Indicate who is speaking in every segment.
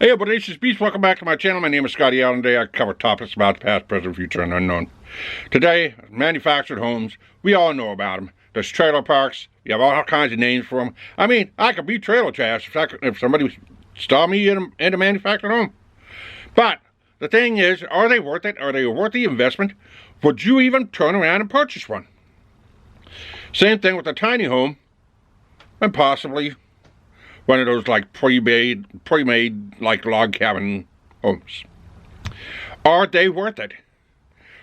Speaker 1: Hey, Bodacious Beast, welcome back to my channel. My name is Scottyallenday. I cover topics about the past, present, future, and unknown. Today, manufactured homes. We all know about them. There's trailer parks. You have all kinds of names for them. I mean, I could be trailer trash if somebody saw me in a manufactured home. But the thing is, are they worth it? Are they worth the investment? Would you even turn around and purchase one? Same thing with a tiny home, and possibly one of those like pre-made like log cabin homes. Are they worth it?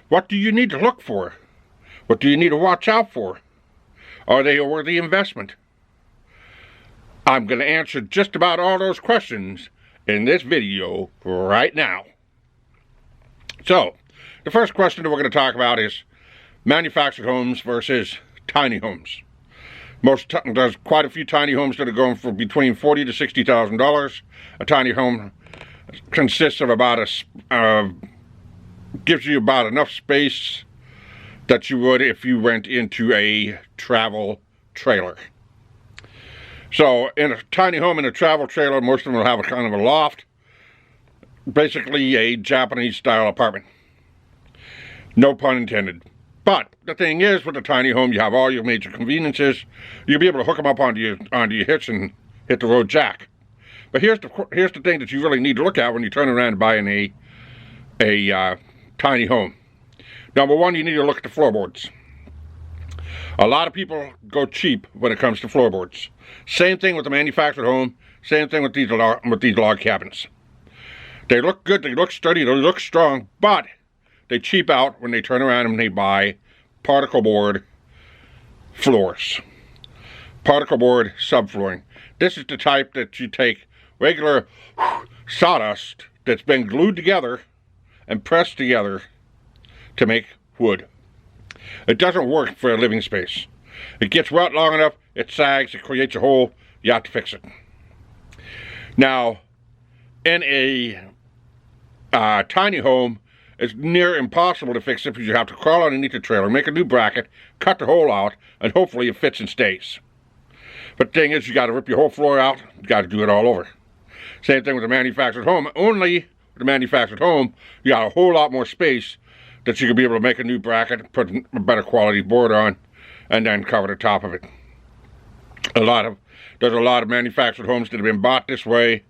Speaker 1: What do you need to look for? What do you need to watch out for? Are they a worthy investment? I'm going to answer just about all those questions in this video right now. So, the first question that we're going to talk about is manufactured homes versus tiny homes. There's quite a few tiny homes that are going for between $40,000 to $60,000. A tiny home consists of gives you about enough space that you would if you went into a travel trailer. So in a tiny home in a travel trailer, most of them will have a kind of a loft, basically a Japanese style apartment. No pun intended. But the thing is, with a tiny home, you have all your major conveniences. You'll be able to hook them up onto your hitch and hit the road jack. But here's the thing that you really need to look at when you turn around and buying a tiny home. Number one, you need to look at the floorboards. A lot of people go cheap when it comes to floorboards. Same thing with the manufactured home. Same thing with these log cabins. They look good. They look sturdy. They look strong, but they cheap out when they turn around and they buy particle board floors. Particle board subflooring. This is the type that you take regular sawdust that's been glued together and pressed together to make wood. It doesn't work for a living space. It gets wet long enough, it sags, it creates a hole, you have to fix it. Now, in a tiny home, it's near impossible to fix it because you have to crawl underneath the trailer, make a new bracket, cut the hole out, and hopefully it fits and stays. But the thing is, you got to rip your whole floor out, you got to do it all over. Same thing with the manufactured home. Only with the manufactured home, you got a whole lot more space that you could be able to make a new bracket, put a better quality board on, and then cover the top of it. There's a lot of manufactured homes that have been bought this way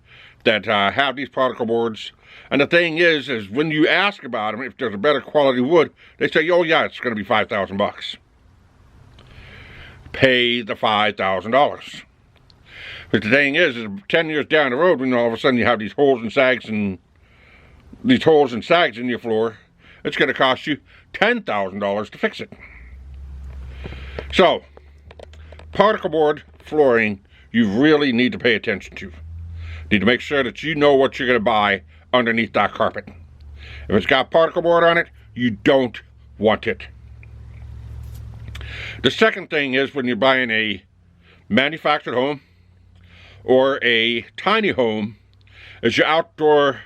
Speaker 1: that have these particle boards. And the thing is when you ask about them, if there's a better quality wood, they say, oh yeah, it's going to be $5,000. Pay the $5,000. But the thing is 10 years down the road, when all of a sudden you have these holes and sags in your floor, it's going to cost you $10,000 to fix it. So, particle board flooring, you really need to pay attention to. You need to make sure that you know what you're going to buy underneath that carpet. If it's got particle board on it, you don't want it. The second thing is when you're buying a manufactured home or a tiny home is your outdoor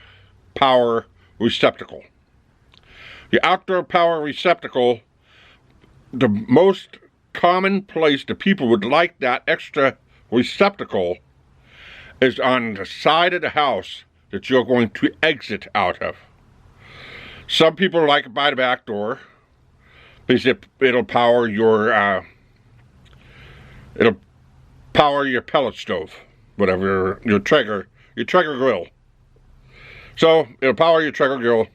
Speaker 1: power receptacle. Your outdoor power receptacle, the most common place that people would like that extra receptacle is on the side of the house that you're going to exit out of. Some people like it by the back door because it'll power your pellet stove, whatever your Traeger grill. So it'll power your Traeger grill.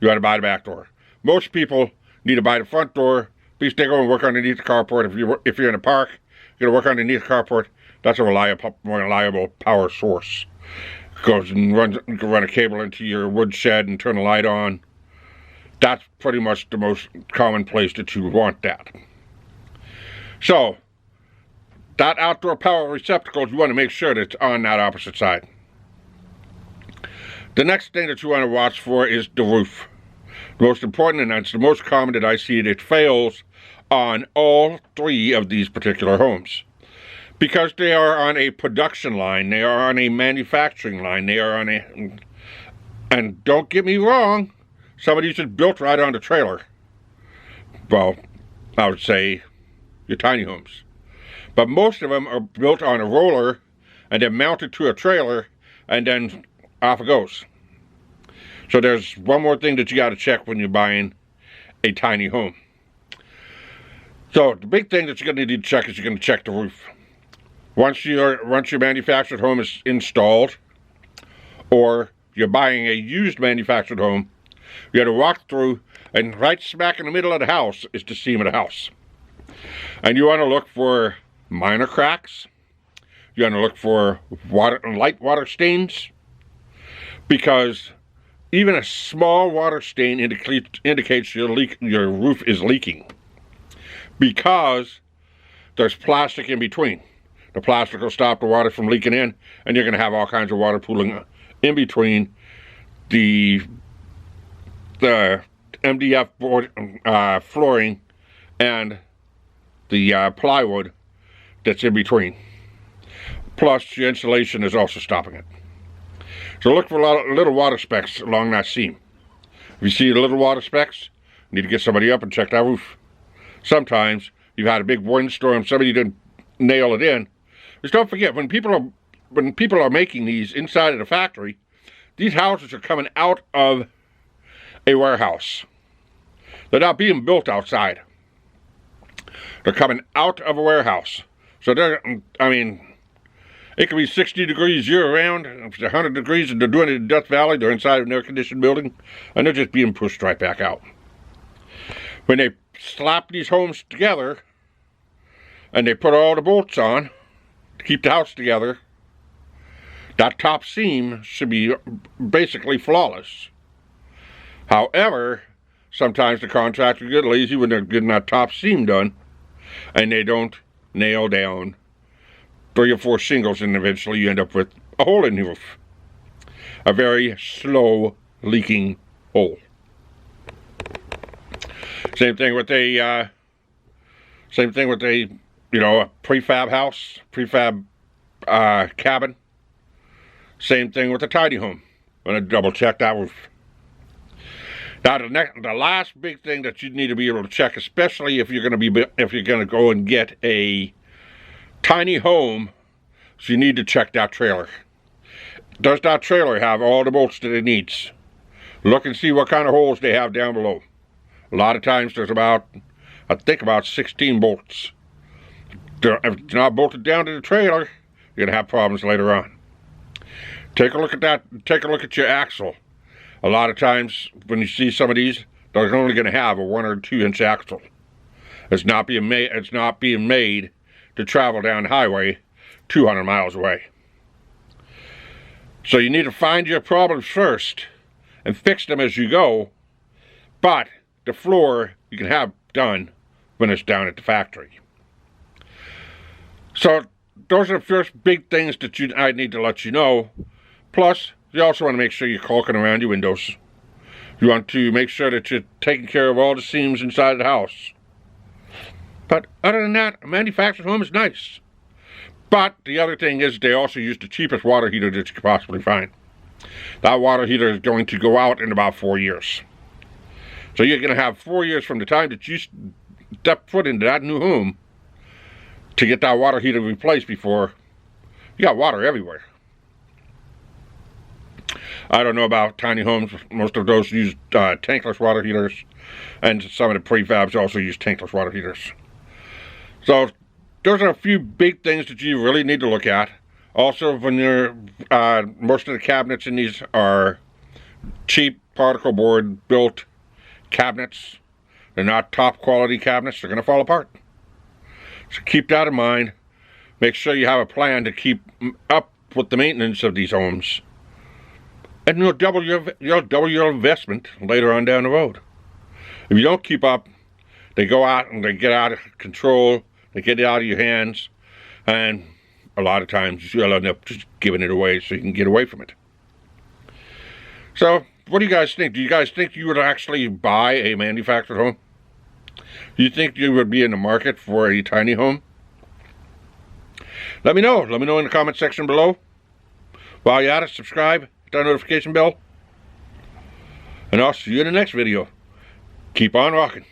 Speaker 1: You got to buy the back door. Most people need to buy the front door because they go and work underneath the carport. If you're in a park, you're going to work underneath the carport. That's a more reliable power source. Goes and run a cable into your wood shed and turn a light on. That's pretty much the most common place that you want that. So, that outdoor power receptacle, you want to make sure that it's on that opposite side. The next thing that you want to watch for is the roof. The most important, and that's the most common that I see, that fails on all three of these particular homes. Because they are on a production line, they are on a manufacturing line, they are on a... And don't get me wrong, some of these are built right on the trailer. Well, I would say your tiny homes. But most of them are built on a roller and then mounted to a trailer and then off it goes. So there's one more thing that you got to check when you're buying a tiny home. So the big thing that you're going to need to check is you're going to check the roof. Once your manufactured home is installed, or you're buying a used manufactured home, you got to walk through, and right smack in the middle of the house is the seam of the house. And you want to look for minor cracks. You want to look for light water stains, because even a small water stain indicates your roof is leaking, because there's plastic in between. The plastic will stop the water from leaking in, and you're going to have all kinds of water pooling in between the MDF board, flooring and the plywood that's in between. Plus, your insulation is also stopping it. So look for little water specks along that seam. If you see little water specks, you need to get somebody up and check that roof. Sometimes you've had a big windstorm, somebody didn't nail it in. Just don't forget, when people are making these inside of the factory, these houses are coming out of a warehouse. They're not being built outside. They're coming out of a warehouse. So it can be 60 degrees year-round. If it's 100 degrees and they're doing it in Death Valley, they're inside of an air-conditioned building, and they're just being pushed right back out. When they slap these homes together, and they put all the bolts on to keep the house together, that top seam should be basically flawless. However, sometimes the contractors get lazy when they're getting that top seam done, and they don't nail down 3 or 4 shingles, and eventually you end up with a hole in the roof. A very slow leaking hole. Same thing with a a prefab house, prefab cabin. Same thing with a tiny home. I'm going to double check that roof. Now the last big thing that you need to be able to check, especially if you're going to go and get a tiny home, so you need to check that trailer. Does that trailer have all the bolts that it needs? Look and see what kind of holes they have down below. A lot of times there's about 16 bolts. If it's not bolted down to the trailer, you're going to have problems later on. Take a look at that. Take a look at your axle. A lot of times when you see some of these, they're only going to have a 1 or 2 inch axle. It's not being made to travel down the highway 200 miles away. So you need to find your problems first and fix them as you go, but the floor you can have done when it's down at the factory. So those are the first big things that I need to let you know. Plus, you also want to make sure you're caulking around your windows. You want to make sure that you're taking care of all the seams inside the house. But other than that, a manufactured home is nice. But the other thing is they also use the cheapest water heater that you could possibly find. That water heater is going to go out in about 4 years. So you're going to have 4 years from the time that you step foot into that new home to get that water heater replaced before you got water everywhere. I don't know about tiny homes. Most of those use tankless water heaters, and some of the prefabs also use tankless water heaters. So those are a few big things that you really need to look at. Also, when you're most of the cabinets in these are cheap particle board built cabinets. They're not top quality cabinets. They're going to fall apart. So keep that in mind. Make sure you have a plan to keep up with the maintenance of these homes. And you'll double your investment later on down the road. If you don't keep up, they go out and they get out of control. They get out of your hands. And a lot of times you'll end up just giving it away so you can get away from it. So, what do you guys think? Do you guys think you would actually buy a manufactured home? Do you think you would be in the market for a tiny home? Let me know. Let me know in the comment section below. While you're at it, subscribe, hit that notification bell. And I'll see you in the next video. Keep on rocking.